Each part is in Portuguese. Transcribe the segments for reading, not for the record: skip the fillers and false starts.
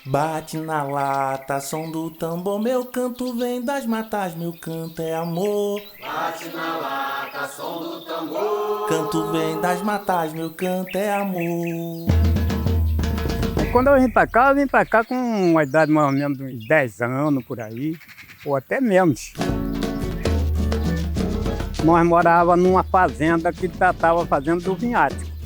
Bate na lata, som do tambor, meu canto vem das matas, meu canto é amor. Bate na lata, som do tambor. Canto vem das matas, meu canto é amor. Aí quando eu vim pra cá com uma idade mais ou menos de uns 10 anos por aí, ou até menos. Nós morávamos numa fazenda que tratava fazenda do vinhático.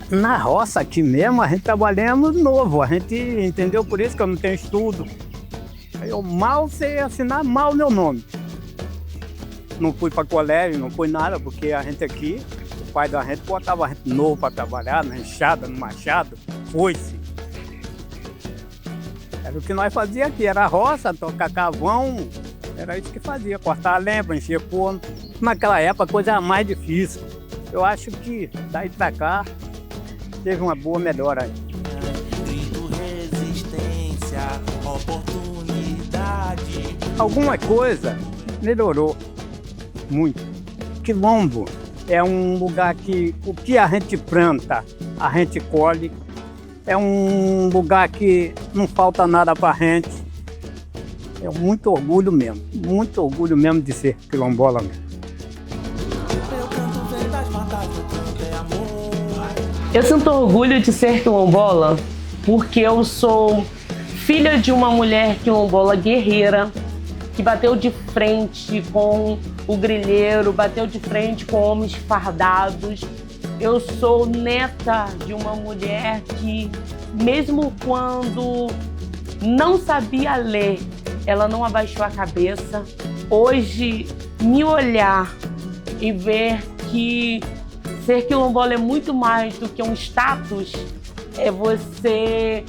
Na roça aqui mesmo, a gente trabalhamos novo, a gente entendeu por isso que eu não tenho estudo. Aí eu mal sei assinar mal meu nome. Não fui para colégio, não fui nada, porque a gente aqui, o pai da gente botava a gente novo para trabalhar, na enxada, no machado, foice. Era o que nós fazíamos aqui, era roça, tocar carvão, era isso que fazia, cortar a lenha, encher forno. Naquela época a coisa era mais difícil. Eu acho que daí para cá teve uma boa melhora aí. Grito resistência, oportunidade. Alguma coisa melhorou muito. Quilombo é um lugar que o que a gente planta, a gente colhe. É um lugar que não falta nada para a gente. É muito orgulho mesmo de ser quilombola mesmo. Meu canto vem das matas, meu canto é amor. Eu sinto orgulho de ser quilombola porque eu sou filha de uma mulher quilombola guerreira que bateu de frente com o grileiro, bateu de frente com homens fardados. Eu sou neta de uma mulher que, mesmo quando não sabia ler, ela não abaixou a cabeça. Hoje, me olhar e ver que ser quilombola é muito mais do que um status, é você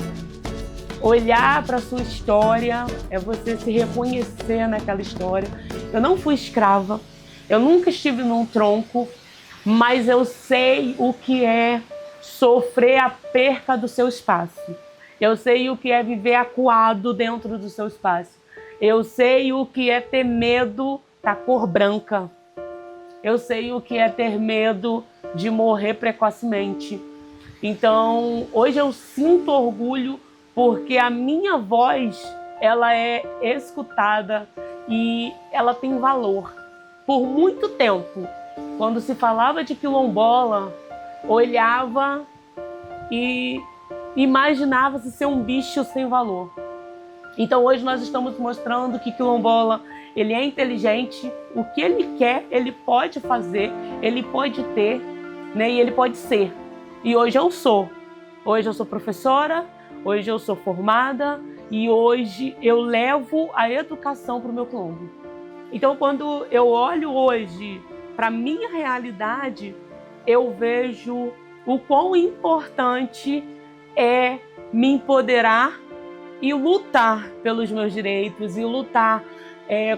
olhar para a sua história, é você se reconhecer naquela história. Eu não fui escrava, eu nunca estive num tronco, mas eu sei o que é sofrer a perca do seu espaço. Eu sei o que é viver acuado dentro do seu espaço. Eu sei o que é ter medo da cor branca. Eu sei o que é ter medo de morrer precocemente. Então, hoje eu sinto orgulho porque a minha voz, ela é escutada e ela tem valor. Por muito tempo, quando se falava de quilombola, olhava e imaginava-se ser um bicho sem valor. Então hoje nós estamos mostrando que quilombola, ele é inteligente, o que ele quer, ele pode fazer, ele pode ter, né, e ele pode ser. E hoje eu sou. Hoje eu sou professora, hoje eu sou formada e hoje eu levo a educação para o meu quilombo. Então quando eu olho hoje para a minha realidade, eu vejo o quão importante é me empoderar e lutar pelos meus direitos, e lutar,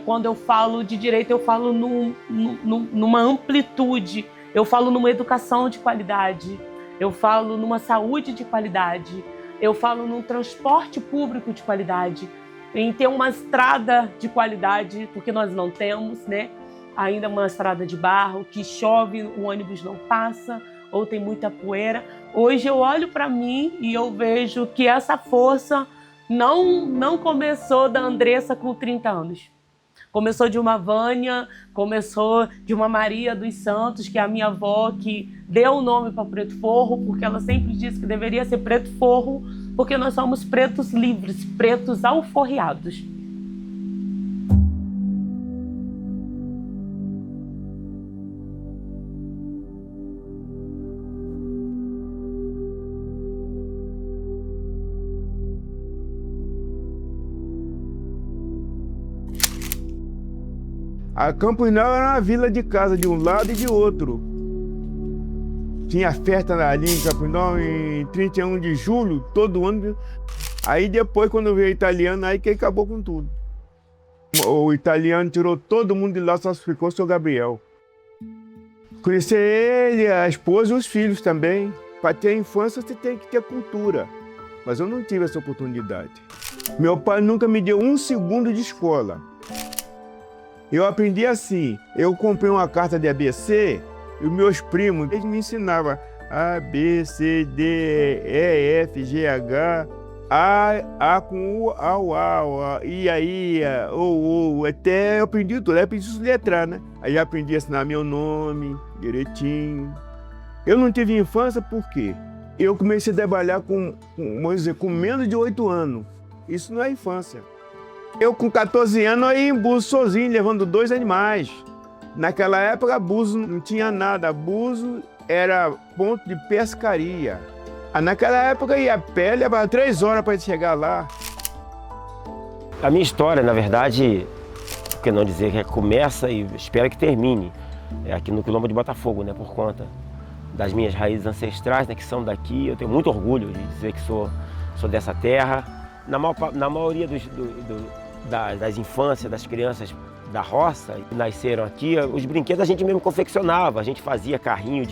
quando eu falo de direito, eu falo numa amplitude, eu falo numa educação de qualidade, eu falo numa saúde de qualidade, eu falo num transporte público de qualidade, em ter uma estrada de qualidade, porque nós não temos, né? Ainda uma estrada de barro, que chove, o ônibus não passa, ou tem muita poeira. Hoje eu olho para mim e eu vejo que essa força não começou da Andressa com 30 anos. Começou de uma Vânia, começou de uma Maria dos Santos, que é a minha avó, que deu o nome para Preto Forro, porque ela sempre disse que deveria ser Preto Forro, porque nós somos pretos livres, pretos alforriados. A Campos Novos era uma vila de casa de um lado e de outro. Tinha festa ali em Campos Novos em 31 de julho, todo ano. Aí depois, quando veio o italiano, aí que acabou com tudo. O italiano tirou todo mundo de lá, só ficou o seu Gabriel. Conheci ele, a esposa e os filhos também. Para ter infância, você tem que ter cultura. Mas eu não tive essa oportunidade. Meu pai nunca me deu um segundo de escola. Eu aprendi assim, eu comprei uma carta de ABC e os meus primos, eles me ensinavam A, B, C, D, E, F, G, H. A com U, au, au, ia, ia, ou, até eu aprendi tudo. Aí eu aprendi a letrar, né? Aí eu aprendi a assinar meu nome direitinho. Eu não tive infância por quê? Eu comecei a trabalhar vamos dizer, com menos de 8 anos. Isso não é infância. Eu com 14 anos eu ia em Búzios sozinho, levando 2 animais. Naquela época, Búzios não tinha nada. Búzios era ponto de pescaria. Naquela época, ia a pé, levava 3 horas para chegar lá. A minha história, na verdade, por que não dizer que começa e espero que termine, é aqui no Quilombo de Botafogo, né, por conta das minhas raízes ancestrais, né, que são daqui. Eu tenho muito orgulho de dizer que sou dessa terra. Na maioria das infâncias, das crianças da roça, que nasceram aqui, os brinquedos a gente mesmo confeccionava. A gente fazia carrinho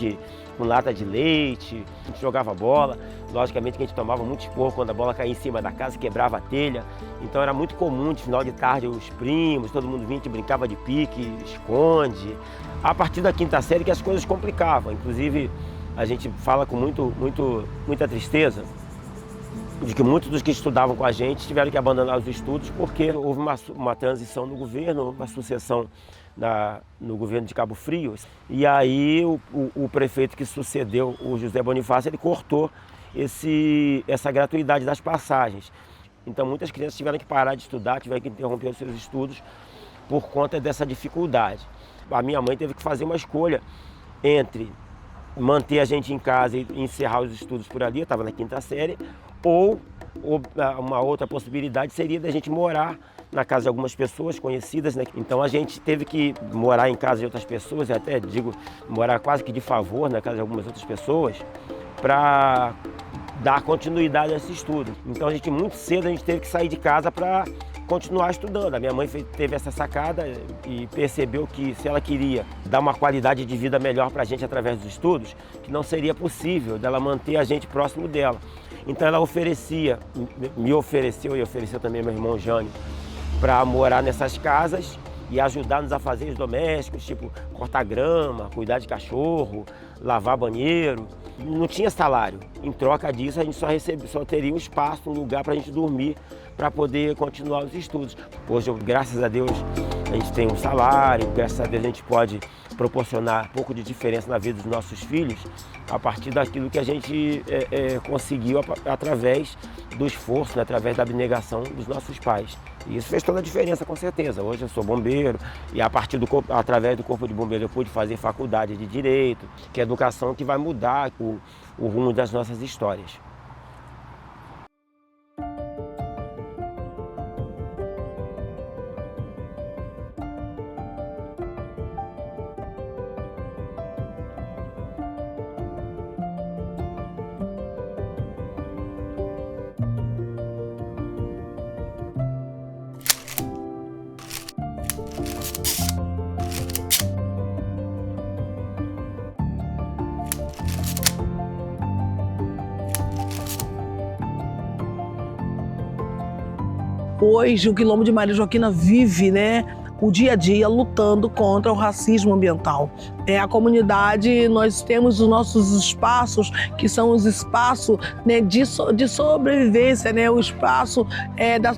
com lata de leite, a gente jogava bola. Logicamente que a gente tomava muito esporro quando a bola caía em cima da casa, quebrava a telha. Então era muito comum, de final de tarde, os primos, todo mundo vinha, a gente brincava de pique, esconde. A partir da 5ª série que as coisas complicavam. Inclusive, a gente fala com muita tristeza de que muitos dos que estudavam com a gente tiveram que abandonar os estudos porque houve uma transição no governo, uma sucessão no governo de Cabo Frio. E aí o prefeito que sucedeu, o José Bonifácio, ele cortou essa gratuidade das passagens. Então muitas crianças tiveram que parar de estudar, tiveram que interromper os seus estudos por conta dessa dificuldade. A minha mãe teve que fazer uma escolha entre manter a gente em casa e encerrar os estudos por ali, eu estava na 5ª série, ou uma outra possibilidade seria da gente morar na casa de algumas pessoas conhecidas, né? Então a gente teve que morar em casa de outras pessoas, até digo, morar quase que de favor na casa de algumas outras pessoas, para dar continuidade a esse estudo. Então muito cedo a gente teve que sair de casa para continuar estudando. A minha mãe teve essa sacada e percebeu que se ela queria dar uma qualidade de vida melhor para a gente através dos estudos, que não seria possível dela manter a gente próximo dela. Então ela me ofereceu e ofereceu também meu irmão Jânio para morar nessas casas e ajudar-nos a fazer os domésticos, tipo cortar grama, cuidar de cachorro, lavar banheiro. Não tinha salário. Em troca disso, a gente só teria um espaço, um lugar para a gente dormir, para poder continuar os estudos. Hoje, graças a Deus, a gente tem um salário, graças a Deus a gente pode proporcionar um pouco de diferença na vida dos nossos filhos a partir daquilo que a gente conseguiu através do esforço, né, através da abnegação dos nossos pais. E isso fez toda a diferença, com certeza. Hoje eu sou bombeiro e através do Corpo de Bombeiro eu pude fazer faculdade de Direito, que é a educação que vai mudar o rumo das nossas histórias. Hoje o Quilombo de Maria Joaquina vive, né, o dia a dia lutando contra o racismo ambiental. A comunidade, nós temos os nossos espaços, que são os espaços, né, de sobrevivência, né, o espaço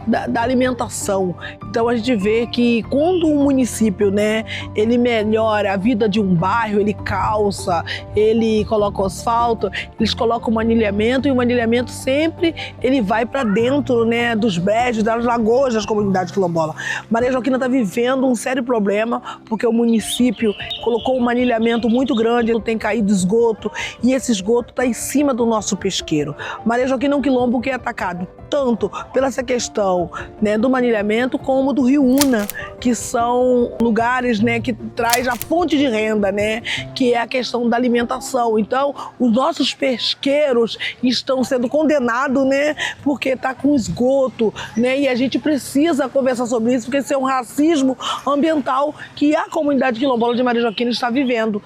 da alimentação. Então a gente vê que quando um município, né, ele melhora a vida de um bairro, ele calça, ele coloca asfalto, eles colocam um anilhamento, e o anilhamento sempre ele vai para dentro, né, dos brejos, das lagoas das comunidades quilombolas. Maria Joaquina está vivendo um sério problema, porque o município colocou um anilhamento muito grande, tem caído esgoto, e esse esgoto está em cima do nosso pesqueiro. Maria Joaquina é um quilombo que é atacado tanto pela essa questão, né, do manilhamento, como do Rio Una, que são lugares, né, que traz a fonte de renda, né, que é a questão da alimentação. Então, os nossos pesqueiros estão sendo condenados, né, porque está com esgoto, né, e a gente precisa conversar sobre isso, porque esse é um racismo ambiental que a comunidade quilombola de Maria Joaquina está vivendo.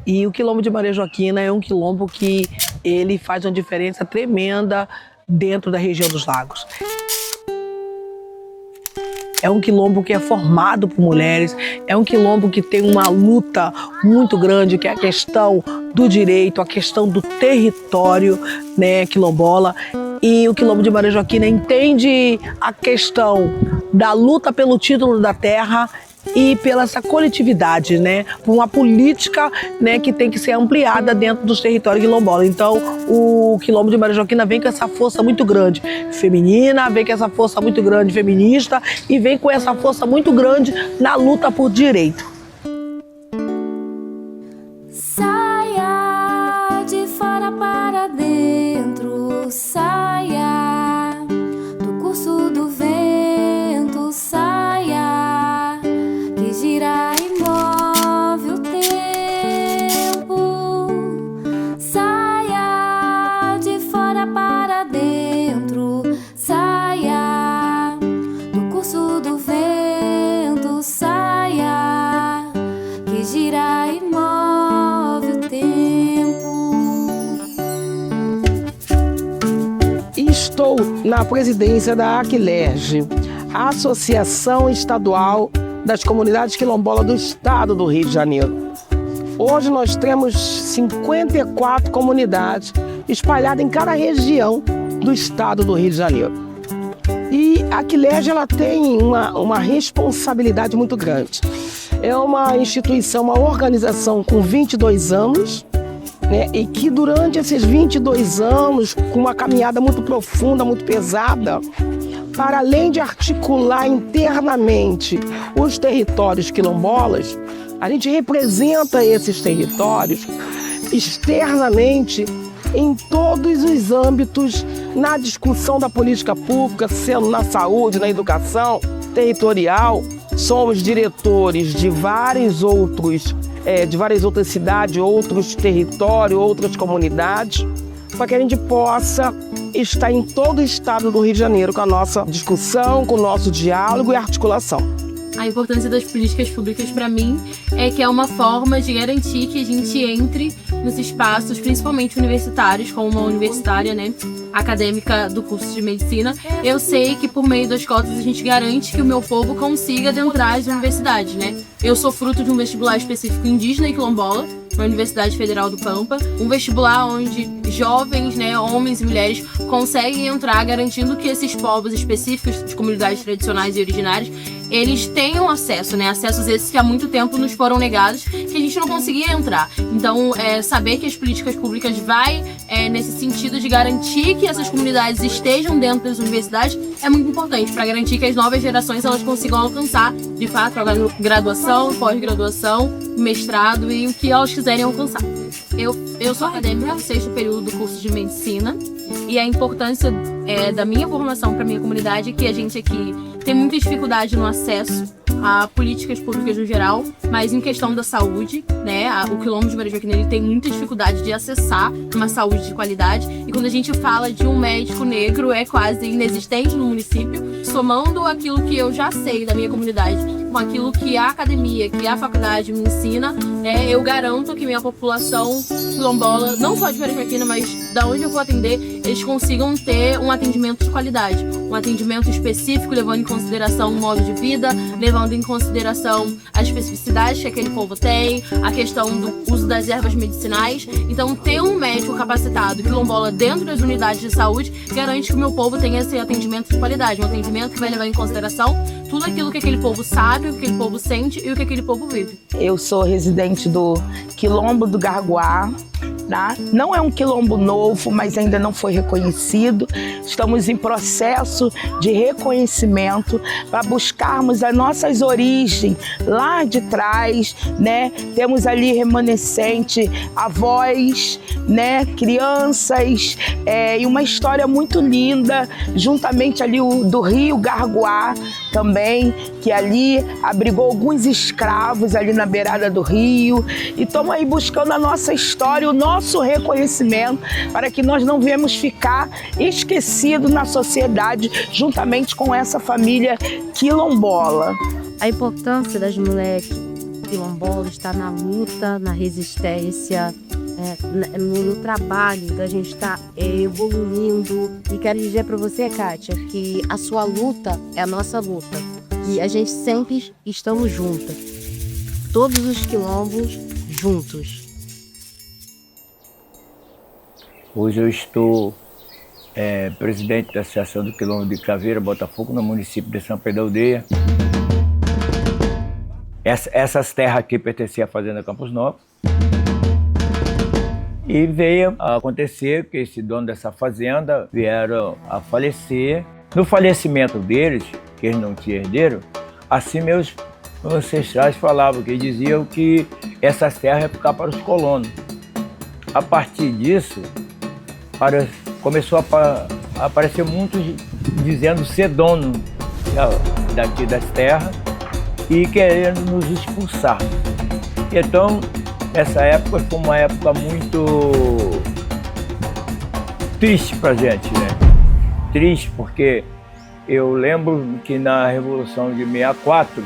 E o Quilombo de Maria Joaquina é um quilombo que ele faz uma diferença tremenda dentro da região dos lagos. É um quilombo que é formado por mulheres, é um quilombo que tem uma luta muito grande, que é a questão do direito, a questão do território, né, quilombola. E o Quilombo de Maria Joaquina entende a questão da luta pelo título da terra e pela essa coletividade, né? Por uma política, né, que tem que ser ampliada dentro dos territórios quilombolas. Então, o Quilombo de Maria Joaquina vem com essa força muito grande feminina, vem com essa força muito grande feminista e vem com essa força muito grande na luta por direito. Saia de fora para dentro, saia do curso do vento, saia que gira e move o tempo. Saia de fora para dentro, saia do curso do vento, saia que gira e move o tempo. Estou na presidência da AQLERJ, a Associação Estadual das Comunidades Quilombolas do Estado do Rio de Janeiro. Hoje nós temos 54 comunidades espalhadas em cada região do Estado do Rio de Janeiro. E a AQLERJ ela tem uma responsabilidade muito grande. É uma instituição, uma organização com 22 anos, né, e que durante esses 22 anos, com uma caminhada muito profunda, muito pesada, para além de articular internamente os territórios quilombolas, a gente representa esses territórios externamente em todos os âmbitos, na discussão da política pública, sendo na saúde, na educação territorial. Somos diretores de várias outras cidades, outros territórios, outras comunidades, para que a gente possa estar em todo o estado do Rio de Janeiro com a nossa discussão, com o nosso diálogo e articulação. A importância das políticas públicas para mim é que é uma forma de garantir que a gente entre nos espaços, principalmente universitários, como uma universitária, né, acadêmica do curso de medicina. Eu sei que por meio das cotas a gente garante que o meu povo consiga adentrar as universidades, né? Eu sou fruto de um vestibular específico indígena e quilombola, na Universidade Federal do Pampa, um vestibular onde jovens, né, homens e mulheres conseguem entrar, garantindo que esses povos específicos de comunidades tradicionais e originárias, eles tenham acesso, né, acessos esses que há muito tempo nos foram negados, que a gente não conseguia entrar. Então, saber que as políticas públicas vai nesse sentido de garantir que essas comunidades estejam dentro das universidades é muito importante para garantir que as novas gerações elas consigam alcançar, de fato, a graduação, pós-graduação, mestrado e o que elas quiserem alcançar. Eu sou acadêmica do 6º período do curso de medicina e a importância da minha formação para a minha comunidade é que a gente aqui tem muita dificuldade no acesso a políticas públicas no geral, mas em questão da saúde, né, o Quilombo de Maria Joaquina ele tem muita dificuldade de acessar uma saúde de qualidade e quando a gente fala de um médico negro é quase inexistente no município, somando aquilo que eu já sei da minha comunidade com aquilo que a academia, que a faculdade me ensina, eu garanto que minha população quilombola, não só de Maria Joaquina, mas da onde eu vou atender, eles consigam ter um atendimento de qualidade, um atendimento específico, levando em consideração o modo de vida, levando em consideração as especificidades que aquele povo tem, a questão do uso das ervas medicinais. Então, ter um médico capacitado quilombola dentro das unidades de saúde garante que o meu povo tenha esse atendimento de qualidade, um atendimento que vai levar em consideração tudo aquilo que aquele povo sabe, o que aquele povo sente e o que aquele povo vive. Eu sou residente do Quilombo do Garguá. Tá? Não é um quilombo novo, mas ainda não foi reconhecido. Estamos em processo de reconhecimento para buscarmos as nossas origens lá de trás, né? Temos ali remanescente avós, né? Crianças e uma história muito linda, juntamente ali do Rio Garguá também, que ali abrigou alguns escravos ali na beirada do rio. E estamos aí buscando a nossa história, o nosso reconhecimento, para que nós não venhamos ficar esquecidos na sociedade, juntamente com essa família quilombola. A importância das mulheres quilombolas está na luta, na resistência, no trabalho da gente estar evoluindo. E quero dizer para você, Kátia, que a sua luta é a nossa luta. E a gente sempre estamos juntas. Todos os quilombos juntos. Hoje eu estou presidente da Associação do Quilombo de Caveira, Botafogo, no município de São Pedro da Aldeia. Essas terras aqui pertenciam à Fazenda Campos Novos. E veio a acontecer que esse dono dessa fazenda vieram a falecer. No falecimento deles, que eles não tinham herdeiro, assim meus ancestrais falavam, que diziam que essas terras iam ficar para os colonos. A partir disso, começou a aparecer muitos dizendo ser dono daqui das terras e querendo nos expulsar. Então, essa época foi uma época muito triste para a gente, né? Triste porque eu lembro que na Revolução de 64,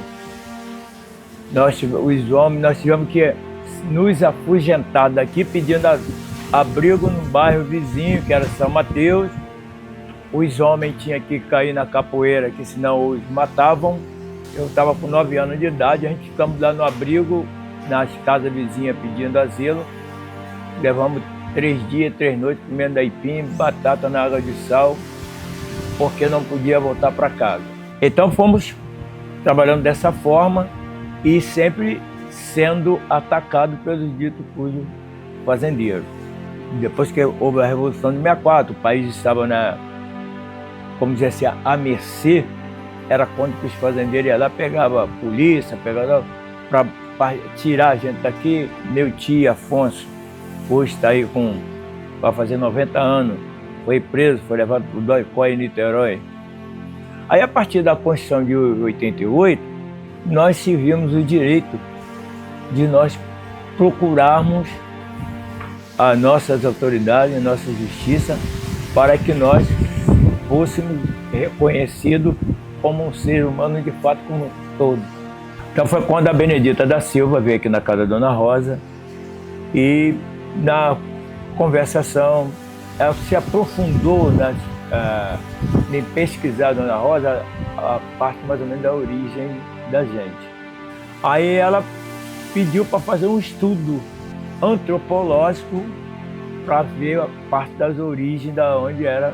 nós tivemos que nos afugentar daqui pedindo abrigo no bairro vizinho, que era São Mateus. Os homens tinham que cair na capoeira, que senão os matavam. Eu estava com 9 anos de idade, a gente ficamos lá no abrigo, nas casas vizinhas pedindo asilo. Levamos 3 dias, 3 noites comendo aipim, batata na água de sal, porque não podia voltar para casa. Então fomos trabalhando dessa forma e sempre sendo atacado pelos ditos cujos fazendeiros. Depois que houve a Revolução de 64, o país estava como dizer assim, à mercê, era quando os fazendeiros iam lá, pegava a polícia, pegava para tirar a gente daqui. Meu tio Afonso, hoje está aí para fazer 90 anos, foi preso, foi levado para o Doicó em Niterói. Aí, a partir da Constituição de 88, nós tivemos o direito de nós procurarmos as nossas autoridades, a nossa justiça, para que nós fôssemos reconhecidos como um ser humano de fato como todo. Então foi quando a Benedita da Silva veio aqui na casa da Dona Rosa e na conversação ela se aprofundou em pesquisar a Dona Rosa a parte mais ou menos da origem da gente. Aí ela pediu para fazer um estudo antropológico para ver a parte das origens da onde era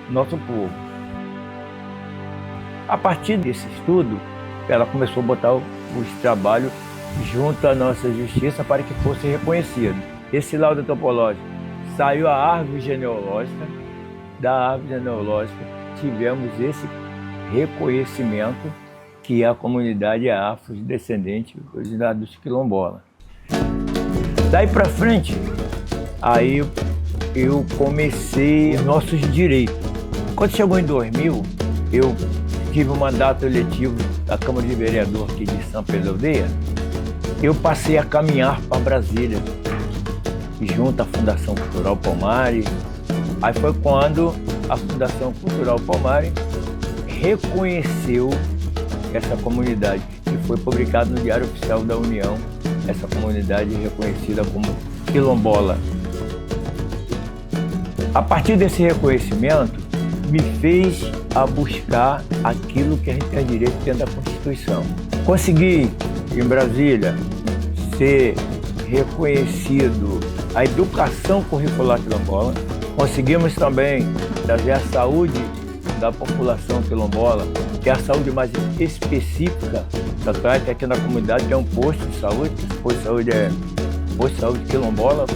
nosso povo. A partir desse estudo, ela começou a botar os trabalhos junto à nossa justiça para que fosse reconhecido. Esse laudo antropológico saiu a árvore genealógica, da árvore genealógica tivemos esse reconhecimento que é a comunidade afrodescendente dos quilombolas. Daí para frente, aí eu comecei nossos direitos. Quando chegou em 2000, eu tive um mandato eletivo da Câmara de Vereador aqui de São Pedro da Aldeia. Eu passei a caminhar para Brasília, junto à Fundação Cultural Palmari. Aí foi quando a Fundação Cultural Palmari reconheceu essa comunidade, que foi publicado no Diário Oficial da União, essa comunidade reconhecida como quilombola. A partir desse reconhecimento, me fez a buscar aquilo que a gente tem direito dentro da Constituição. Consegui, em Brasília, ser reconhecido a educação curricular quilombola. Conseguimos também trazer a saúde da população quilombola, que é a saúde mais específica. Tanto é que aqui na comunidade tem um posto de saúde, posto de saúde é posto de saúde quilombola.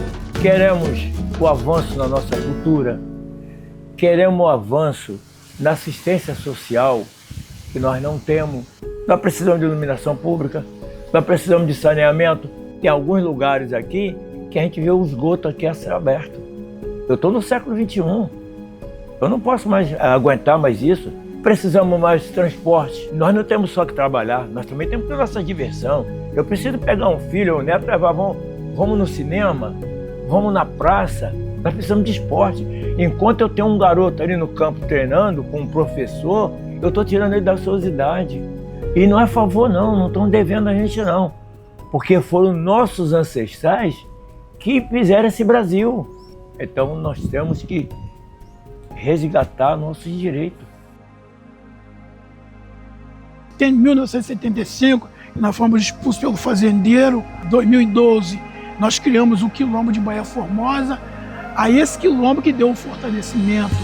Queremos o avanço na nossa cultura, queremos o avanço na assistência social, que nós não temos. Nós precisamos de iluminação pública, nós precisamos de saneamento. Tem alguns lugares aqui que a gente vê o esgoto aqui a céu aberto. Eu estou no século XXI, eu não posso mais aguentar mais isso. Precisamos mais de transporte. Nós não temos só que trabalhar, nós também temos que ter nossa diversão. Eu preciso pegar um filho ou um neto e levar, vamos no cinema, vamos na praça. Nós precisamos de esporte. Enquanto eu tenho um garoto ali no campo treinando com um professor, eu estou tirando ele da ociosidade. E não é favor não, não estão devendo a gente não. Porque foram nossos ancestrais que fizeram esse Brasil. Então nós temos que resgatar nossos direitos. Em 1975, nós fomos expulsos pelo fazendeiro. Em 2012, nós criamos o Quilombo de Baía Formosa. Aí esse quilombo que deu o fortalecimento.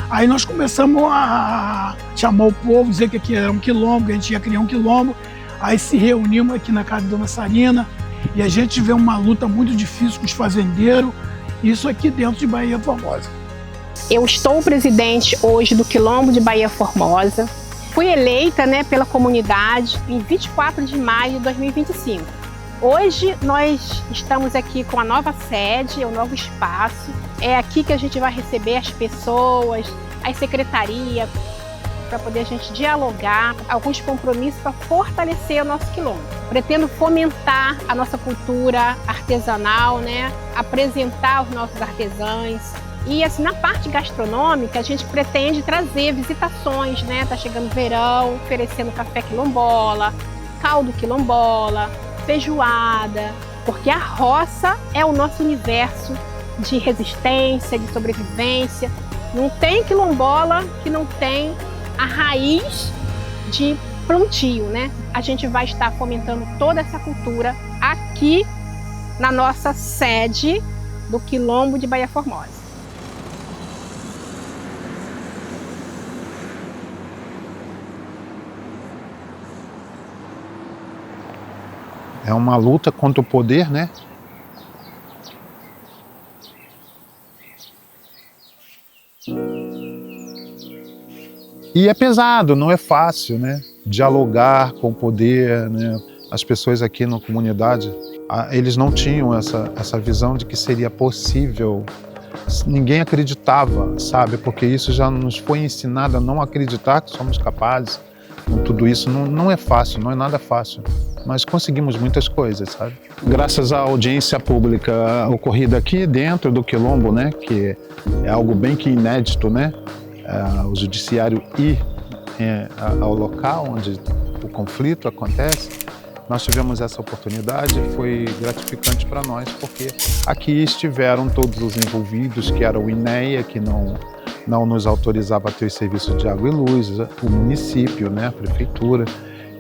Aí nós começamos a chamar o povo, dizer que aqui era um quilombo, que a gente ia criar um quilombo. Aí se reunimos aqui na casa da Dona Sarina e a gente vê uma luta muito difícil com os fazendeiros, isso aqui dentro de Baía Formosa. Eu estou presidente hoje do Quilombo de Baía Formosa. Fui eleita, pela comunidade em 24 de maio de 2025. Hoje nós estamos aqui com a nova sede, o novo espaço. É aqui que a gente vai receber as pessoas, as secretarias, para poder a gente dialogar, alguns compromissos para fortalecer o nosso quilombo. Pretendo fomentar a nossa cultura artesanal, apresentar os nossos artesãos. E assim, na parte gastronômica, a gente pretende trazer visitações, Tá chegando o verão, oferecendo café quilombola, caldo quilombola, feijoada, porque a roça é o nosso universo de resistência, de sobrevivência. Não tem quilombola que não tem a raiz de plantio, A gente vai estar fomentando toda essa cultura aqui na nossa sede do Quilombo de Baía Formosa. É uma luta contra o poder, E é pesado, não é fácil, Dialogar com o poder, As pessoas aqui na comunidade, eles não tinham essa visão de que seria possível. Ninguém acreditava, sabe? Porque isso já nos foi ensinado a não acreditar que somos capazes. Com tudo isso não é fácil, não é nada fácil. Mas conseguimos muitas coisas, sabe? Graças à audiência pública ocorrida aqui dentro do Quilombo, que é algo bem que inédito, o judiciário ir ao local onde o conflito acontece, nós tivemos essa oportunidade, foi gratificante para nós, porque aqui estiveram todos os envolvidos, que era o INEA, que não nos autorizava a ter serviço de água e luz, o município, a prefeitura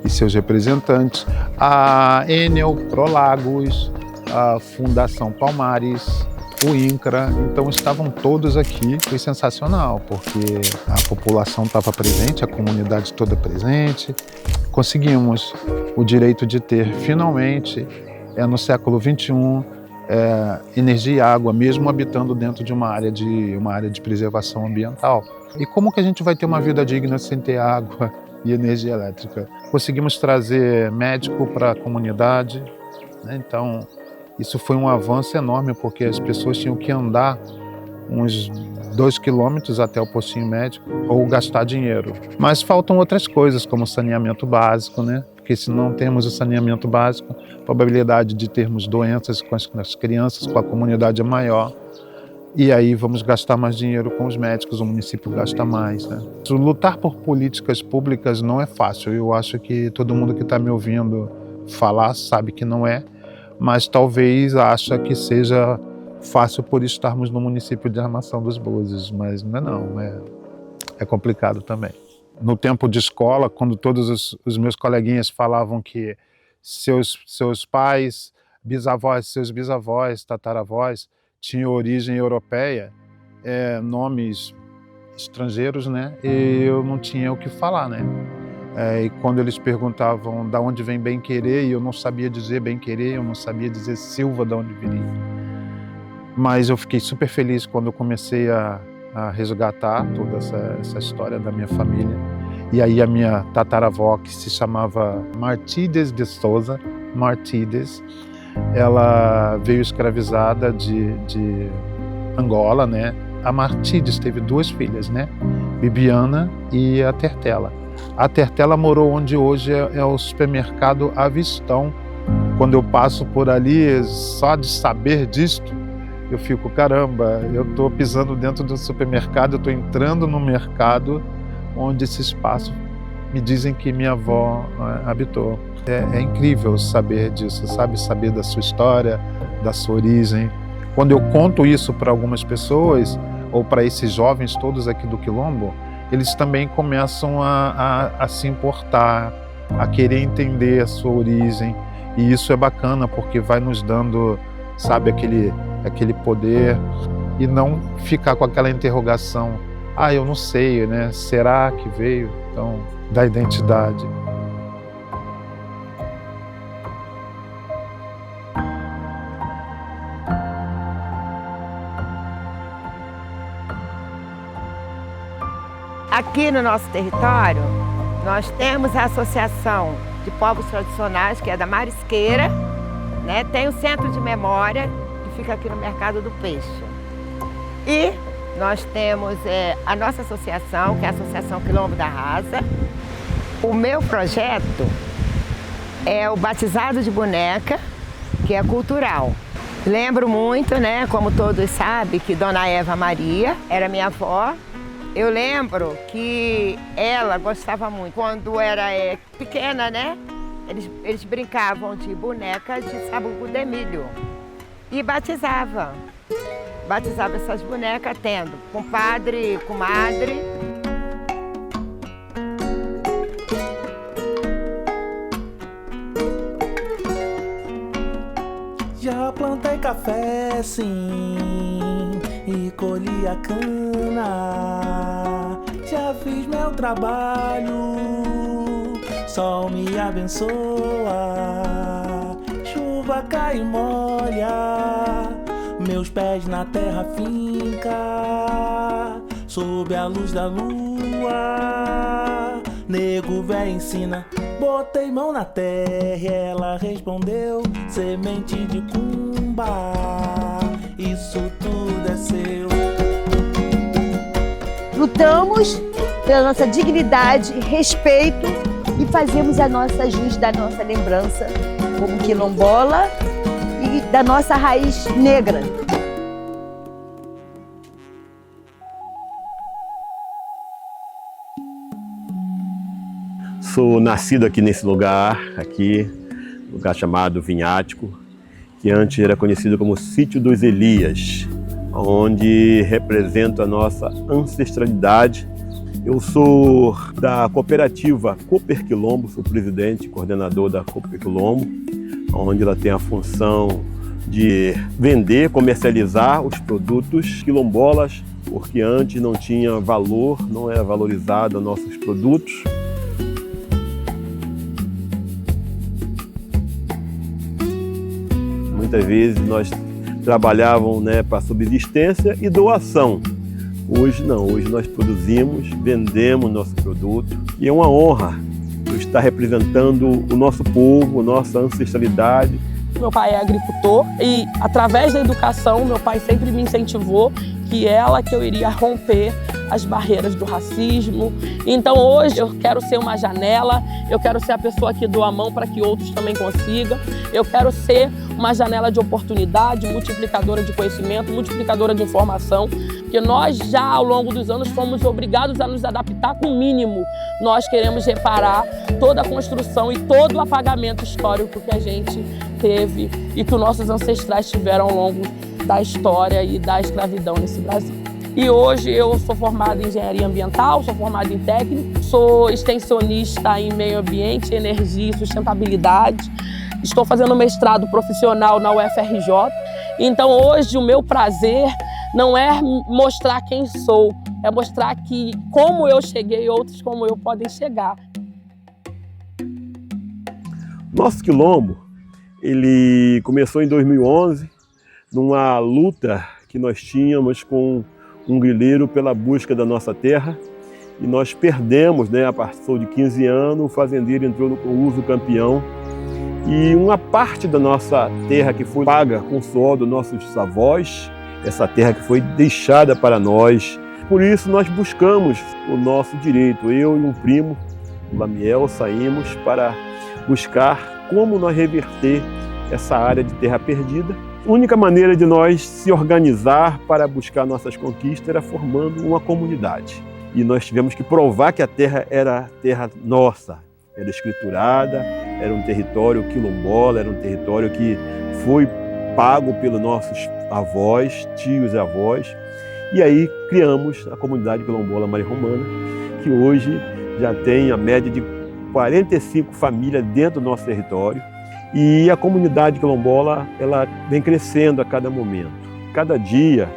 e seus representantes, a Enel, Prolagos, a Fundação Palmares, o INCRA, então estavam todos aqui. Foi sensacional, porque a população estava presente, a comunidade toda presente. Conseguimos o direito de ter, finalmente, no século XXI, energia e água, mesmo habitando dentro de uma área de preservação ambiental. E como que a gente vai ter uma vida digna sem ter água e energia elétrica? Conseguimos trazer médico para a comunidade, Então, isso foi um avanço enorme, porque as pessoas tinham que andar uns 2 quilômetros até o postinho médico ou gastar dinheiro. Mas faltam outras coisas, como saneamento básico, Porque se não temos o saneamento básico, a probabilidade de termos doenças com as crianças, com a comunidade é maior. E aí vamos gastar mais dinheiro com os médicos, o município gasta mais, Lutar por políticas públicas não é fácil. Eu acho que todo mundo que está me ouvindo falar sabe que não é, mas talvez acha que seja fácil por estarmos no município de Armação dos Búzios, mas não é, é complicado também. No tempo de escola, quando todos os meus coleguinhas falavam que seus pais, bisavós, seus bisavós, tataravós tinham origem europeia, nomes estrangeiros, e eu não tinha o que falar, E quando eles perguntavam de onde vem bem-querer, e eu não sabia dizer bem-querer, eu não sabia dizer Silva de onde viria. Mas eu fiquei super feliz quando eu comecei a resgatar toda essa história da minha família. E aí a minha tataravó, que se chamava Martides de Souza, ela veio escravizada de Angola, A Martides teve 2 filhas, Bibiana e a Tertela. A Tertela morou onde hoje é o supermercado Avistão. Quando eu passo por ali, só de saber disto, eu fico, caramba, eu estou pisando dentro do supermercado, eu estou entrando no mercado onde esse espaço me dizem que minha avó habitou. É incrível saber disso, saber da sua história, da sua origem. Quando eu conto isso para algumas pessoas, ou para esses jovens todos aqui do Quilombo, eles também começam a se importar, a querer entender a sua origem. E isso é bacana, porque vai nos dando, aquele poder. e não ficar com aquela interrogação, eu não sei, né? Será que veio? Então, da identidade. Aqui no nosso território, nós temos a Associação de Povos Tradicionais, que é da Marisqueira, né? Tem o Centro de Memória, que fica aqui no Mercado do Peixe. E nós temos a nossa associação, que é a Associação Quilombo da Raça. O meu projeto é o Batizado de Boneca, que é cultural. Lembro muito, né, como todos sabem, que Dona Eva Maria era minha avó. Eu lembro que ela gostava muito, quando era pequena, né? Eles brincavam de boneca de sabugo de milho e batizava essas bonecas tendo compadre, comadre. Já plantei café, sim, e colhi a cana. Já fiz meu trabalho, sol me abençoa. Chuva cai e molha, meus pés na terra finca. Sob a luz da lua, nego véi ensina. Botei mão na terra e ela respondeu: semente de cumba, isso tudo é seu. Lutamos pela nossa dignidade, respeito e fazemos a nossa jus da nossa lembrança como quilombola e da nossa raiz negra. Sou nascido aqui nesse lugar, lugar chamado Vinhático, que antes era conhecido como Sítio dos Elias, onde representa a nossa ancestralidade. Eu sou da cooperativa Cooper Quilombo, sou presidente e coordenador da Cooper Quilombo, onde ela tem a função de vender, comercializar os produtos quilombolas, porque antes não tinha valor, não era valorizado os nossos produtos. Muitas vezes nós trabalhávamos, para subsistência e doação. Hoje não, hoje nós produzimos, vendemos nosso produto e é uma honra estar representando o nosso povo, nossa ancestralidade. Meu pai é agricultor e através da educação meu pai sempre me incentivou que eu iria romper as barreiras do racismo. Então hoje eu quero ser uma janela, eu quero ser a pessoa que doa a mão para que outros também consigam. Eu quero ser uma janela de oportunidade, multiplicadora de conhecimento, multiplicadora de informação, porque nós já ao longo dos anos fomos obrigados a nos adaptar com o mínimo. Nós queremos reparar toda a construção e todo o apagamento histórico que a gente teve e que os nossos ancestrais tiveram ao longo da história e da escravidão nesse Brasil. E hoje eu sou formada em engenharia ambiental, sou formada em técnico, sou extensionista em meio ambiente, energia e sustentabilidade. Estou fazendo mestrado profissional na UFRJ. Então hoje o meu prazer não é mostrar quem sou, é mostrar que como eu cheguei, outros como eu podem chegar. Nosso quilombo, ele começou em 2011, numa luta que nós tínhamos com um grileiro pela busca da nossa terra, e nós perdemos, passou de 15 anos, o fazendeiro entrou no uso campeão, e uma parte da nossa terra que foi paga com o suor dos nossos avós, essa terra que foi deixada para nós. Por isso nós buscamos o nosso direito. Eu e um primo, o Lamiel, saímos para buscar como nós reverter essa área de terra perdida. A única maneira de nós se organizar para buscar nossas conquistas era formando uma comunidade. E nós tivemos que provar que a terra era terra nossa, era escriturada, era um território quilombola, era um território que foi pago pelos nossos avós, tios e avós. E aí criamos a comunidade quilombola Maria Romana, que hoje já tem a média de 45 famílias dentro do nosso território. E a comunidade quilombola ela vem crescendo a cada momento. Cada dia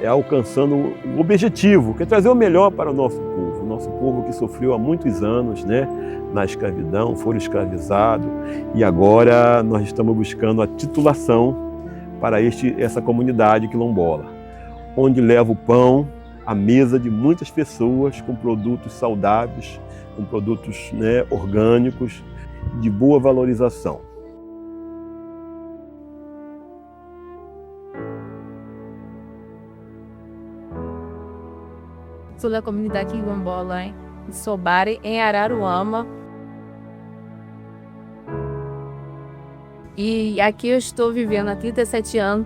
alcançando o objetivo, que é trazer o melhor para o nosso povo que sofreu há muitos anos, né, na escravidão, foram escravizados, e agora nós estamos buscando a titulação para essa comunidade quilombola, onde leva o pão à mesa de muitas pessoas com produtos saudáveis, com produtos, né, orgânicos, de boa valorização. Sou da comunidade quilombola em Sobare, em Araruama. E aqui eu estou vivendo há 37 anos.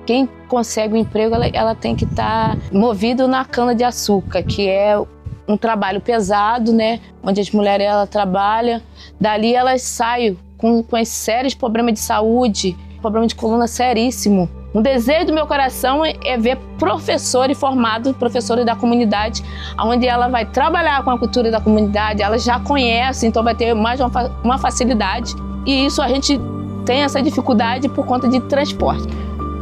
Quem consegue um emprego, ela tem que estar movido na cana-de-açúcar, que é um trabalho pesado, né? Onde as mulheres trabalham. Dali elas saem com sérios problemas de saúde, problema de coluna seríssimo. Um desejo do meu coração é ver professores formados, professores da comunidade, onde ela vai trabalhar com a cultura da comunidade, ela já conhece, então vai ter mais uma facilidade. E isso a gente tem essa dificuldade por conta de transporte.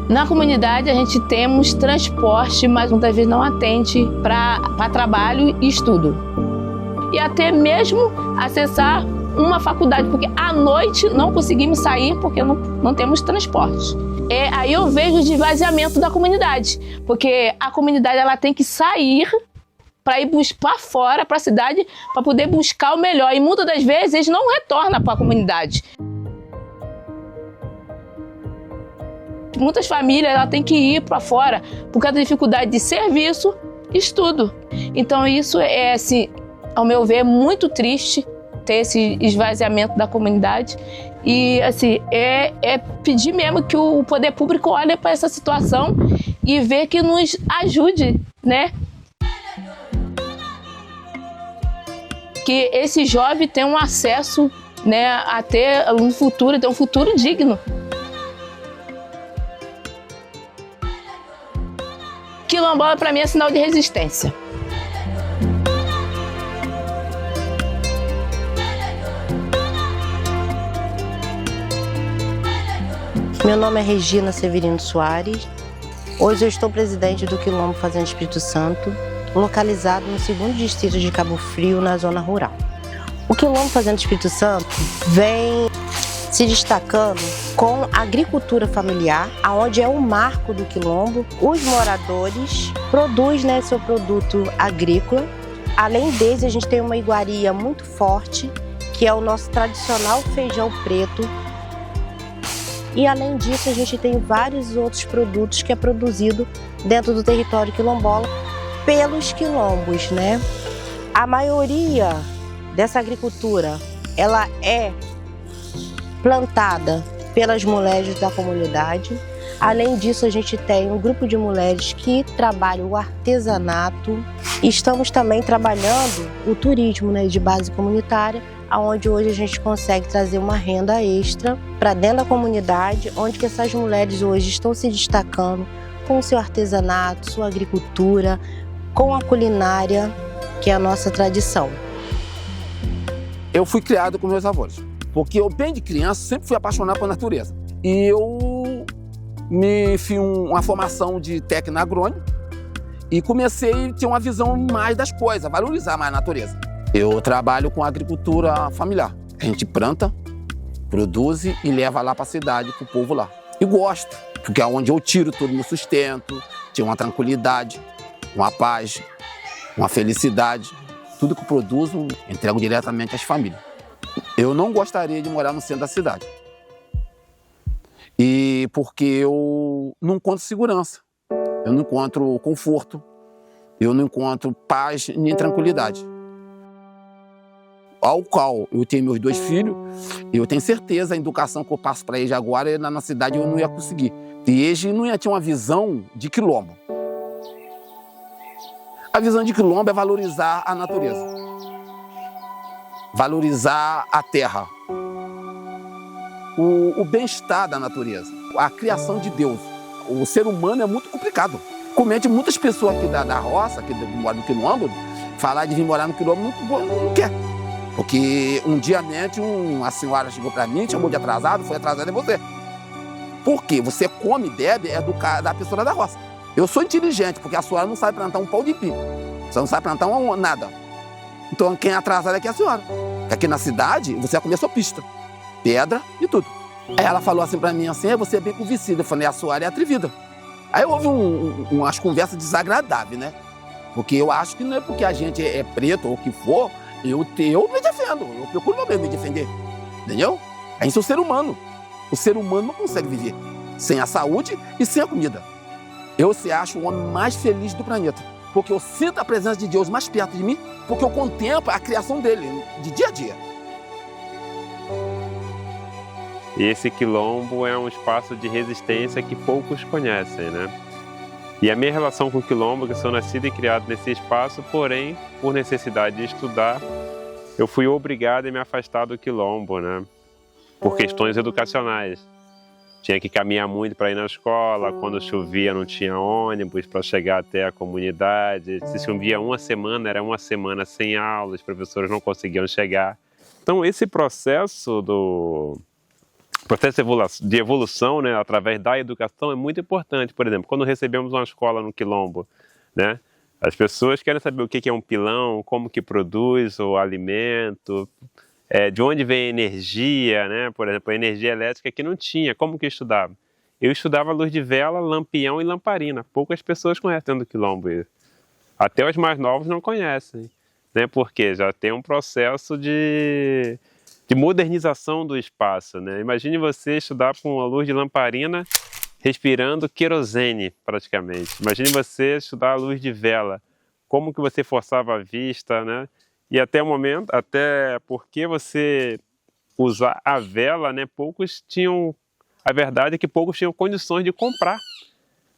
Na comunidade a gente temos transporte, mas muitas vezes não atende para trabalho e estudo. E até mesmo acessar uma faculdade, porque à noite não conseguimos sair porque não temos transporte. Aí eu vejo o esvaziamento da comunidade, porque a comunidade ela tem que sair para ir para fora, para a cidade, para poder buscar o melhor. E muitas das vezes eles não retornam para a comunidade. Muitas famílias ela tem que ir para fora por causa da dificuldade de serviço e estudo. Então isso é, assim, ao meu ver, muito triste ter esse esvaziamento da comunidade. E assim, é pedir mesmo que o poder público olhe para essa situação e ver que nos ajude, né? Que esse jovem tenha um acesso, né, a ter um futuro digno. Quilombola para mim é sinal de resistência. Meu nome é Regina Severino Soares. Hoje eu estou presidente do Quilombo Fazenda Espírito Santo, localizado no 2º distrito de Cabo Frio, na zona rural. O Quilombo Fazenda Espírito Santo vem se destacando com a agricultura familiar, aonde é o marco do quilombo. Os moradores produzem, né, seu produto agrícola. Além deles, a gente tem uma iguaria muito forte, que é o nosso tradicional feijão preto. E além disso, a gente tem vários outros produtos que é produzido dentro do território quilombola pelos quilombos, né? A maioria dessa agricultura, ela é plantada pelas mulheres da comunidade. Além disso, a gente tem um grupo de mulheres que trabalham o artesanato. Estamos também trabalhando o turismo, né, de base comunitária, onde hoje a gente consegue trazer uma renda extra para dentro da comunidade, onde que essas mulheres hoje estão se destacando com o seu artesanato, sua agricultura, com a culinária, que é a nossa tradição. Eu fui criado com meus avós, porque eu, bem de criança, sempre fui apaixonado pela natureza. E eu me fiz uma formação de técnico agrônomo e comecei a ter uma visão mais das coisas, valorizar mais a natureza. Eu trabalho com agricultura familiar. A gente planta, produz e leva lá para a cidade, para o povo lá. E gosto, porque é onde eu tiro todo o meu sustento, tenho uma tranquilidade, uma paz, uma felicidade. Tudo que eu produzo, entrego diretamente às famílias. Eu não gostaria de morar no centro da cidade. E porque eu não encontro segurança, eu não encontro conforto, eu não encontro paz nem tranquilidade. Ao qual eu tenho meus 2 filhos, eu tenho certeza a educação que eu passo para eles agora, na cidade eu não ia conseguir. E eles não iam ter uma visão de quilombo. A visão de quilombo é valorizar a natureza, valorizar a terra, o bem-estar da natureza, a criação de Deus. O ser humano é muito complicado. Comente muitas pessoas aqui da roça, que moram no quilombo, falar de vir morar no quilombo não quer. Porque um dia, uma senhora chegou para mim, chamou de atrasado, foi atrasado é você. Porque você come e bebe da pessoa da roça. Eu sou inteligente, porque a senhora não sabe plantar um pau de pico. Você não sabe plantar nada. Então quem é atrasado aqui é a senhora. Porque aqui na cidade, você vai comer sopista, pedra e tudo. Aí ela falou assim pra mim, assim, você é bem convencida. Eu falei, a senhora é atrevida. Aí houve umas conversas desagradáveis, né? Porque eu acho que não é porque a gente é preto ou o que for, eu me defendo. Eu procuro meu mesmo me defender. Entendeu? A gente é o ser humano. O ser humano não consegue viver sem a saúde e sem a comida. Eu se acho o homem mais feliz do planeta. Porque eu sinto a presença de Deus mais perto de mim, porque eu contemplo a criação dele, de dia a dia. Esse quilombo é um espaço de resistência que poucos conhecem, né? E a minha relação com o quilombo, que sou nascido e criado nesse espaço, porém, por necessidade de estudar, eu fui obrigado a me afastar do quilombo, né? Por questões educacionais. Tinha que caminhar muito para ir na escola, quando chovia não tinha ônibus para chegar até a comunidade. Se chovia uma semana, era uma semana sem aula, os professores não conseguiam chegar. Então esse processo de evolução, né, através da educação é muito importante. Por exemplo, quando recebemos uma escola no quilombo, né, as pessoas querem saber o que é um pilão, como que produz o alimento, de onde vem a energia, né? Por exemplo, a energia elétrica que não tinha, como que eu estudava? Eu estudava luz de vela, lampião e lamparina. Poucas pessoas conhecem do quilombo isso. Até os mais novos não conhecem, né? Porque já tem um processo de modernização do espaço, né? Imagine você estudar com a luz de lamparina respirando querosene, praticamente. Imagine você estudar a luz de vela. Como que você forçava a vista, né? E até o momento, até porque você usar a vela, né? Poucos tinham, a verdade é que poucos tinham condições de comprar.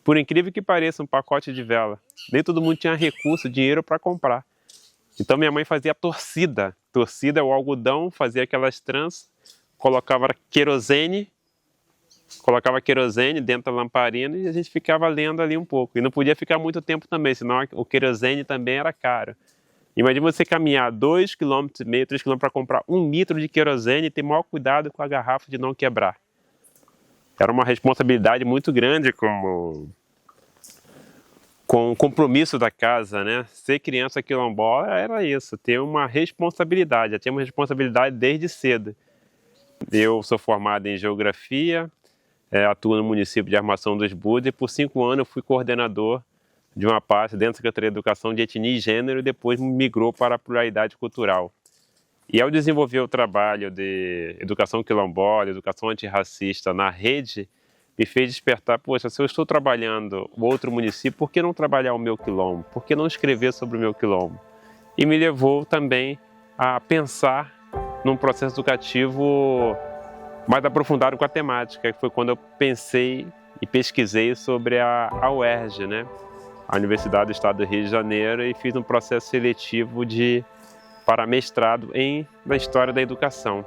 Por incrível que pareça, um pacote de vela. Nem todo mundo tinha recurso, dinheiro para comprar. Então minha mãe fazia torcida. Torcida é o algodão, fazia aquelas tranças, colocava querosene dentro da lamparina e a gente ficava lendo ali um pouco. E não podia ficar muito tempo também, senão o querosene também era caro. Imagina você caminhar 2,5 km, 3 km para comprar 1 litro de querosene e ter maior cuidado com a garrafa de não quebrar. Era uma responsabilidade muito grande com o compromisso da casa, né? Ser criança quilombola era isso, ter uma responsabilidade. Já tinha uma responsabilidade desde cedo. Eu sou formado em geografia, atuo no município de Armação dos Budas e por 5 anos eu fui coordenador de uma parte dentro da Secretaria de Educação de Etnia e Gênero e depois migrou para a pluralidade cultural. E ao desenvolver o trabalho de educação quilombola, educação antirracista na rede, me fez despertar, poxa, se eu estou trabalhando outro município, por que não trabalhar o meu quilombo? Por que não escrever sobre o meu quilombo? E me levou também a pensar num processo educativo mais aprofundado com a temática, que foi quando eu pensei e pesquisei sobre a UERJ, né? A Universidade do Estado do Rio de Janeiro, e fiz um processo seletivo para mestrado na História da Educação.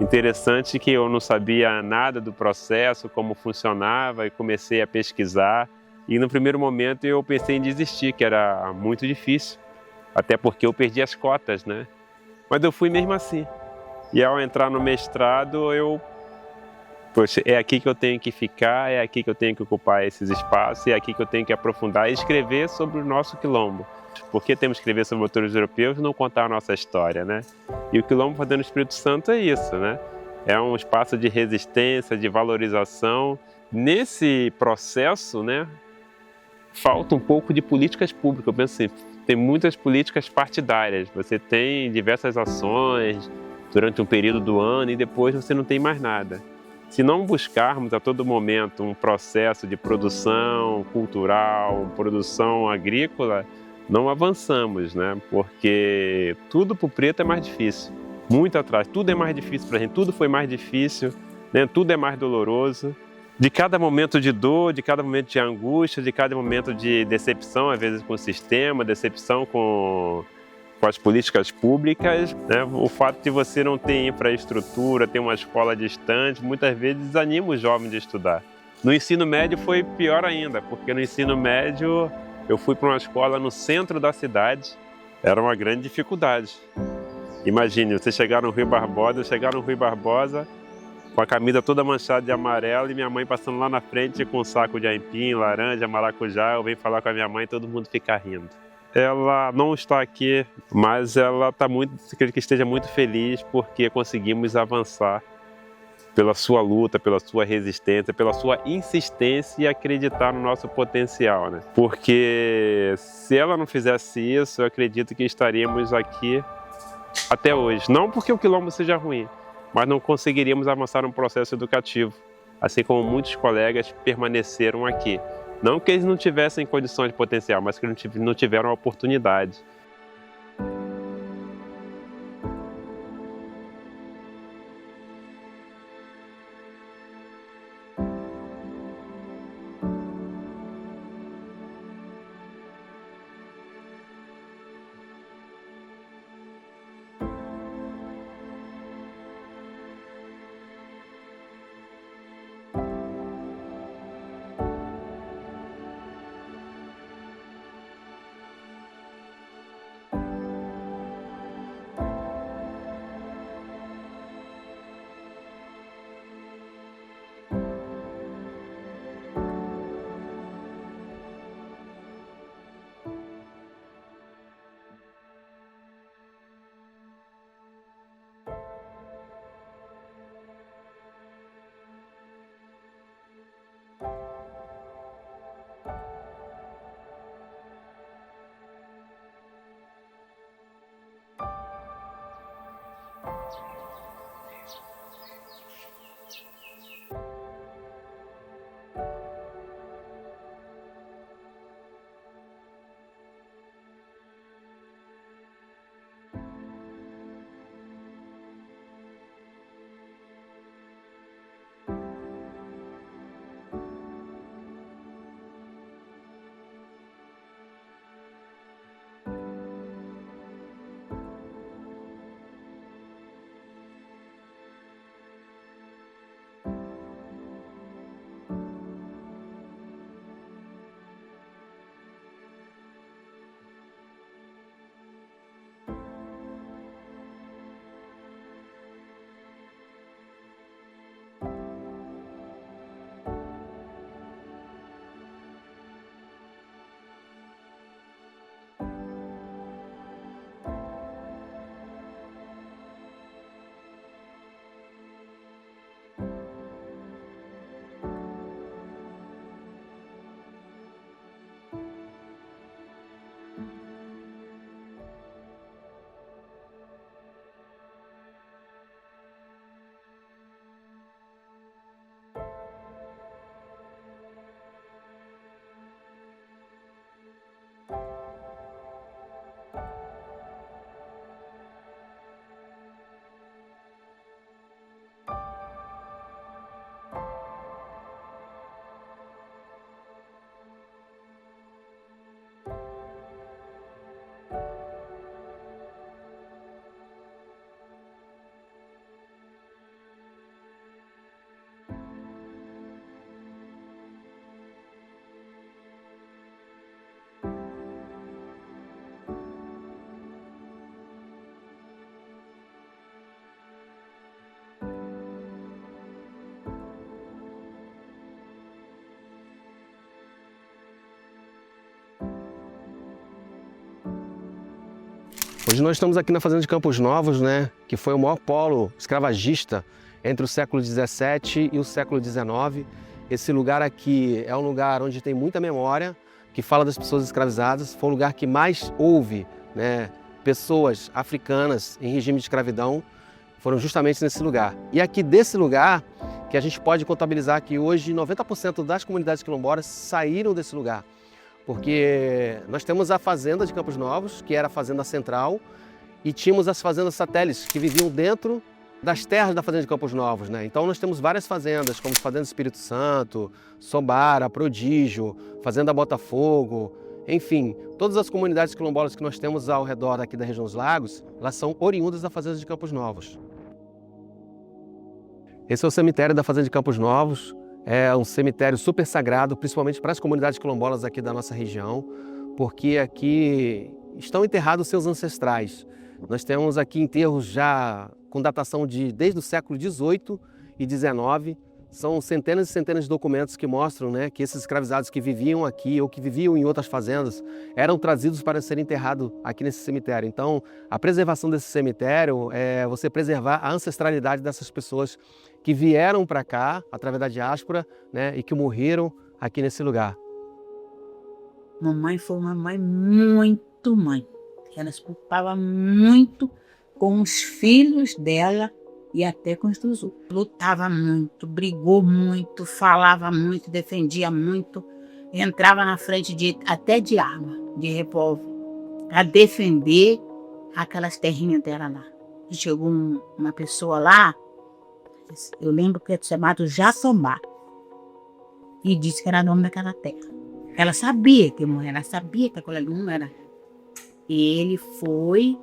Interessante que eu não sabia nada do processo, como funcionava, e comecei a pesquisar. E no primeiro momento eu pensei em desistir, que era muito difícil, até porque eu perdi as cotas, né? Mas eu fui mesmo assim. E ao entrar no mestrado, poxa, é aqui que eu tenho que ficar, é aqui que eu tenho que ocupar esses espaços, é aqui que eu tenho que aprofundar e escrever sobre o nosso quilombo. Por que temos que escrever sobre autores europeus e não contar a nossa história, né? E o quilombo fazendo o Espírito Santo é isso, né? É um espaço de resistência, de valorização. Nesse processo, né, falta um pouco de políticas públicas. Eu penso assim, tem muitas políticas partidárias. Você tem diversas ações durante um período do ano e depois você não tem mais nada. Se não buscarmos a todo momento um processo de produção cultural, produção agrícola, não avançamos, né? Porque tudo para o preto é mais difícil. Muito atrás, tudo é mais difícil para a gente, tudo foi mais difícil, né? Tudo é mais doloroso. De cada momento de dor, de cada momento de angústia, de cada momento de decepção, às vezes com o sistema, decepção com as políticas públicas, né? O fato de você não ter infraestrutura, ter uma escola distante, muitas vezes desanima o jovem de estudar. No ensino médio foi pior ainda, porque no ensino médio eu fui para uma escola no centro da cidade, era uma grande dificuldade. Imagine, você chegar no Rio Barbosa, com com a camisa toda manchada de amarelo e minha mãe passando lá na frente com um saco de aipim, laranja, maracujá. Eu venho falar com a minha mãe e todo mundo fica rindo. Ela não está aqui, mas ela está acredito que esteja muito feliz porque conseguimos avançar pela sua luta, pela sua resistência, pela sua insistência e acreditar no nosso potencial, né? Porque se ela não fizesse isso, eu acredito que estaríamos aqui até hoje. Não porque o quilombo seja ruim, mas não conseguiríamos avançar no processo educativo, assim como muitos colegas permaneceram aqui. Não que eles não tivessem condições de potencial, mas que não tiveram a oportunidade. Hoje nós estamos aqui na Fazenda de Campos Novos, né, que foi o maior polo escravagista entre o século XVII e o século XIX. Esse lugar aqui é um lugar onde tem muita memória, que fala das pessoas escravizadas. Foi o lugar que mais houve, né, pessoas africanas em regime de escravidão, foram justamente nesse lugar. E aqui desse lugar, que a gente pode contabilizar que hoje 90% das comunidades quilombolas saíram desse lugar. Porque nós temos a Fazenda de Campos Novos, que era a Fazenda Central, e tínhamos as fazendas satélites, que viviam dentro das terras da Fazenda de Campos Novos, né? Então nós temos várias fazendas, como Fazenda Espírito Santo, Sobara, Prodígio, Fazenda Botafogo, enfim, todas as comunidades quilombolas que nós temos ao redor aqui da região dos Lagos, elas são oriundas da Fazenda de Campos Novos. Esse é o cemitério da Fazenda de Campos Novos. É um cemitério super sagrado, principalmente para as comunidades quilombolas aqui da nossa região, porque aqui estão enterrados seus ancestrais. Nós temos aqui enterros já com datação desde o século XVIII e XIX. São centenas e centenas de documentos que mostram, né, que esses escravizados que viviam aqui ou que viviam em outras fazendas eram trazidos para serem enterrados aqui nesse cemitério. Então, a preservação desse cemitério é você preservar a ancestralidade dessas pessoas que vieram para cá através da diáspora, né, e que morreram aqui nesse lugar. Mamãe foi uma mãe muito mãe. Ela se preocupava muito com os filhos dela e até com os dos outros. Lutava muito, brigou muito, falava muito, defendia muito, entrava na frente até de arma, de revólver, para defender aquelas terrinhas dela lá. Chegou uma pessoa lá, eu lembro que é chamado Jaçomá, e disse que era nome daquela terra. Ela sabia que morreu, ela sabia que aquela não era. E ele foi,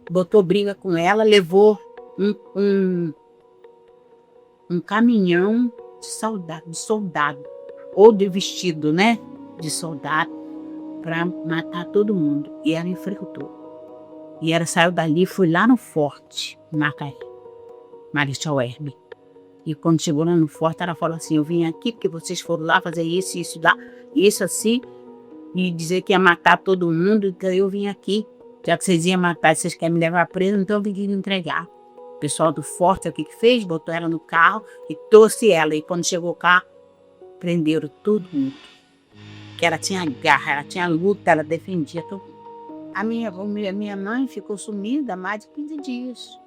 botou briga com ela, levou um caminhão de soldado, ou de vestido, né, de soldado, para matar todo mundo. E ela enfrentou. E ela saiu dali e foi lá no forte, Macaé, Marechal Hermes. E quando chegou lá no forte, ela falou assim, eu vim aqui porque vocês foram lá fazer isso, isso, lá, isso assim, e dizer que ia matar todo mundo, então eu vim aqui. Já que vocês iam matar, vocês querem me levar preso, então eu vim aqui me entregar. O pessoal do forte, o que fez? Botou ela no carro e trouxe ela. E quando chegou cá, prenderam todo mundo. Que ela tinha garra, ela tinha luta, ela defendia todo mundo. A minha mãe ficou sumida há mais de 15 dias.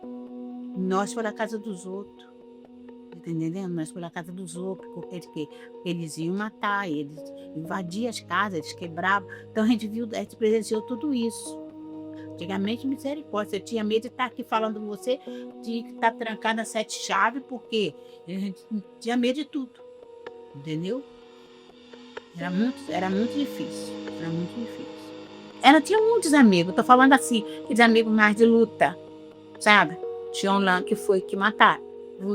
Nós fomos na casa dos outros. Tá entendendo? Nós fomos na casa dos outros, porque eles iam matar, eles invadiam as casas, eles quebravam. Então a gente presenciou tudo isso. Antigamente, misericórdia, você tinha medo de estar aqui falando com você, de estar trancada a 7 chaves, porque a gente tinha medo de tudo, entendeu? Era muito difícil, era muito difícil. Ela tinha muitos amigos, tô falando assim, aqueles amigos mais de luta, sabe? Tinha um lá que mataram.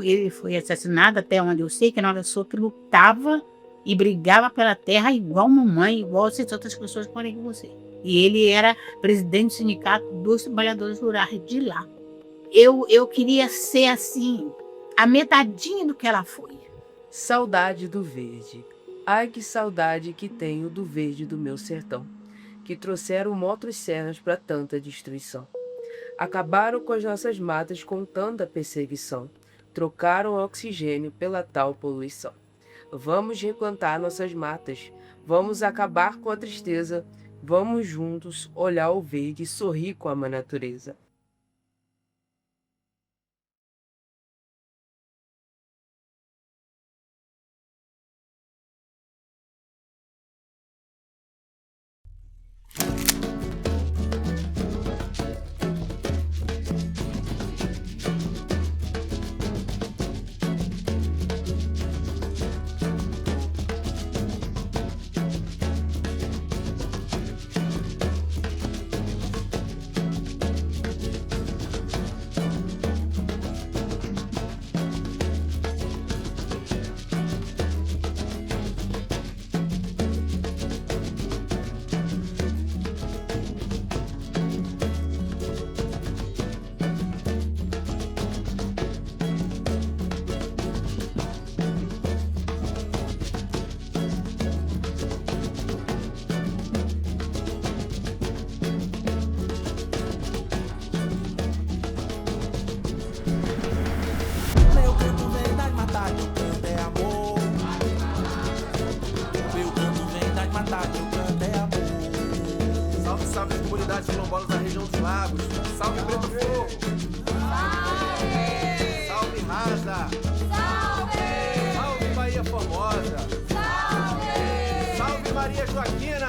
Ele foi assassinado, até onde eu sei, que era uma pessoa que lutava e brigava pela terra igual mamãe, igual essas outras pessoas que moram com você. E ele era presidente do sindicato dos trabalhadores rurais de lá. Eu queria ser assim, a metadinha do que ela foi. Saudade do verde. Ai, que saudade que tenho do verde do meu sertão, que trouxeram motosserras para tanta destruição. Acabaram com as nossas matas com tanta perseguição, trocaram o oxigênio pela tal poluição. Vamos replantar nossas matas, vamos acabar com a tristeza, vamos juntos olhar o verde e sorrir com a mãe natureza. Salve, salve as comunidades quilombolas da região dos lagos. Salve Preto Fogo. Salve! Salve Rasa. Salve! Salve Bahia Formosa. Salve! Salve Maria Joaquina.